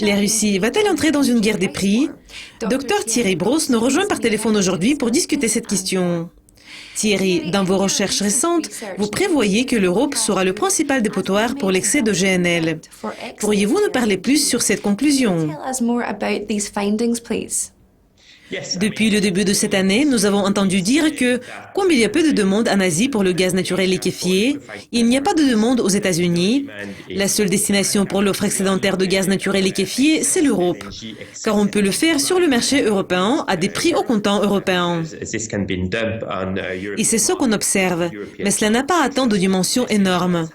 La Russie va-t-elle entrer dans une guerre des prix? Dr Thierry Brosse nous rejoint par téléphone aujourd'hui pour discuter cette question. Thierry, dans vos recherches récentes, vous prévoyez que l'Europe sera le principal dépotoir pour l'excès de GNL. Pourriez-vous nous parler plus sur cette conclusion? Depuis le début de cette année, nous avons entendu dire que, comme il y a peu de demande en Asie pour le gaz naturel liquéfié, il n'y a pas de demande aux États-Unis. La seule destination pour l'offre excédentaire de gaz naturel liquéfié, c'est l'Europe, car on peut le faire sur le marché européen à des prix au comptant européens. Et c'est ce qu'on observe, mais cela n'a pas atteint de dimensions énormes.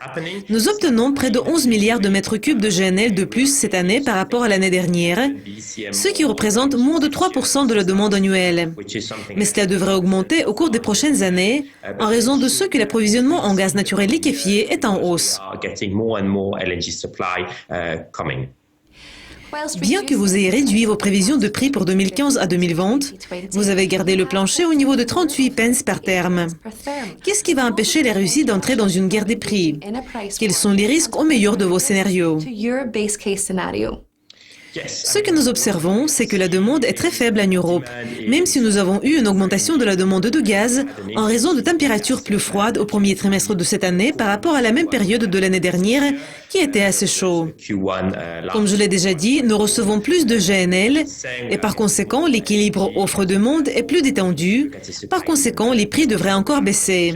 Nous obtenons près de 11 milliards de mètres cubes de GNL de plus cette année par rapport à l'année dernière, ce qui représente moins de 3% de la demande annuelle. Mais cela devrait augmenter au cours des prochaines années en raison de ce que l'approvisionnement en gaz naturel liquéfié est en hausse. Bien que vous ayez réduit vos prévisions de prix pour 2015 à 2020, vous avez gardé le plancher au niveau de 38 pence par terme. Qu'est-ce qui va empêcher la Russie d'entrer dans une guerre des prix? Quels sont les risques au meilleur de vos scénarios? Ce que nous observons, c'est que la demande est très faible en Europe, même si nous avons eu une augmentation de la demande de gaz en raison de températures plus froides au premier trimestre de cette année par rapport à la même période de l'année dernière qui était assez chaud. Comme je l'ai déjà dit, nous recevons plus de GNL et par conséquent, l'équilibre offre-demande est plus détendu. Par conséquent, les prix devraient encore baisser.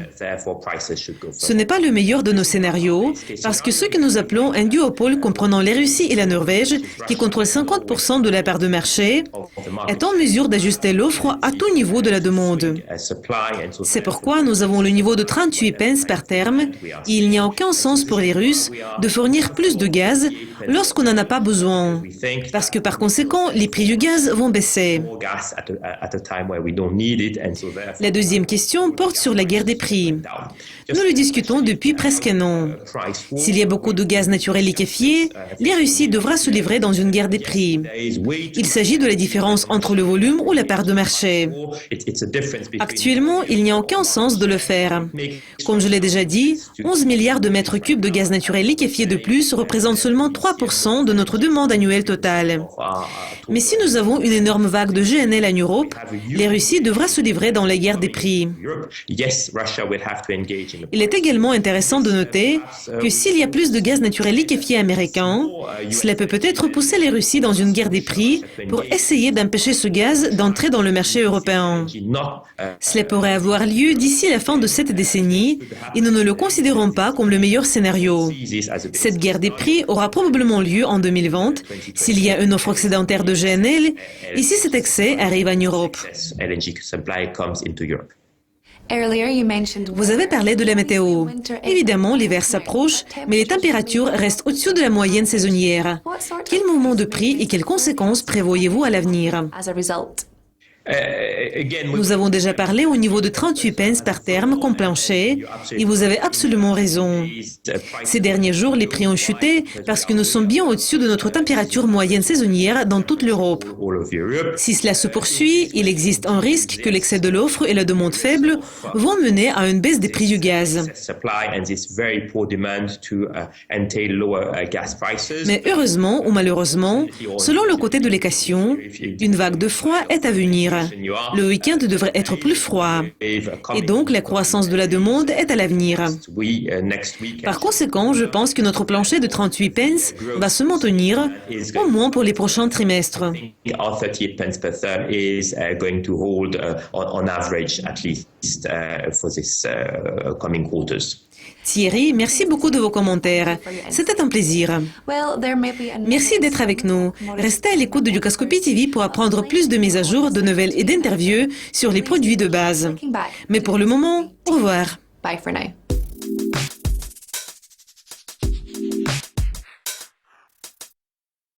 Ce n'est pas le meilleur de nos scénarios parce que ce que nous appelons un duopole comprenant la Russie et la Norvège, qui contrôlent 50% de la part de marché, est en mesure d'ajuster l'offre à tout niveau de la demande. C'est pourquoi nous avons le niveau de 38 pence par terme et il n'y a aucun sens pour les Russes de fournir plus de gaz lorsqu'on n'en a pas besoin, parce que par conséquent, les prix du gaz vont baisser. La deuxième question porte sur la guerre des prix. Nous le discutons depuis presque un an. S'il y a beaucoup de gaz naturel liquéfié, la Russie devra se livrer dans une guerre des prix. Il s'agit de la différence entre le volume ou la part de marché. Actuellement, il n'y a aucun sens de le faire. Comme je l'ai déjà dit, 11 milliards de mètres cubes de gaz naturel liquéfié de plus représentent seulement 3% de notre demande annuelle totale. Mais si nous avons une énorme vague de GNL en Europe, la Russie devra se livrer dans la guerre des prix. Il est également intéressant de noter que s'il y a plus de gaz naturel liquéfié américain, cela peut peut-être pousser les Russes dans une guerre des prix pour essayer d'empêcher ce gaz d'entrer dans le marché européen. Cela pourrait avoir lieu d'ici la fin de cette décennie et nous ne le considérons pas comme le meilleur scénario. Cette guerre des prix aura probablement lieu en 2020 s'il y a une offre excédentaire de GNL et si cet excès arrive en Europe. Vous avez parlé de la météo. Évidemment, l'hiver s'approche, mais les températures restent au-dessus de la moyenne saisonnière. Quel mouvement de prix et quelles conséquences prévoyez-vous à l'avenir? Nous avons déjà parlé au niveau de 38 pence par terme comme plancher, et vous avez absolument raison. Ces derniers jours, les prix ont chuté parce que nous sommes bien au-dessus de notre température moyenne saisonnière dans toute l'Europe. Si cela se poursuit, il existe un risque que l'excès de l'offre et la demande faible vont mener à une baisse des prix du gaz. Mais heureusement ou malheureusement, selon le côté de l'équation, une vague de froid est à venir. Le week-end devrait être plus froid et donc la croissance de la demande est à l'avenir. Par conséquent, je pense que notre plancher de 38 pence va se maintenir au moins pour les prochains trimestres. Thierry, merci beaucoup de vos commentaires. C'était un plaisir. Merci d'être avec nous. Restez à l'écoute de Dukascopy TV pour apprendre plus de mises à jour, de nouvelles et d'interviews sur les produits de base. Mais pour le moment, au revoir. Bye for now.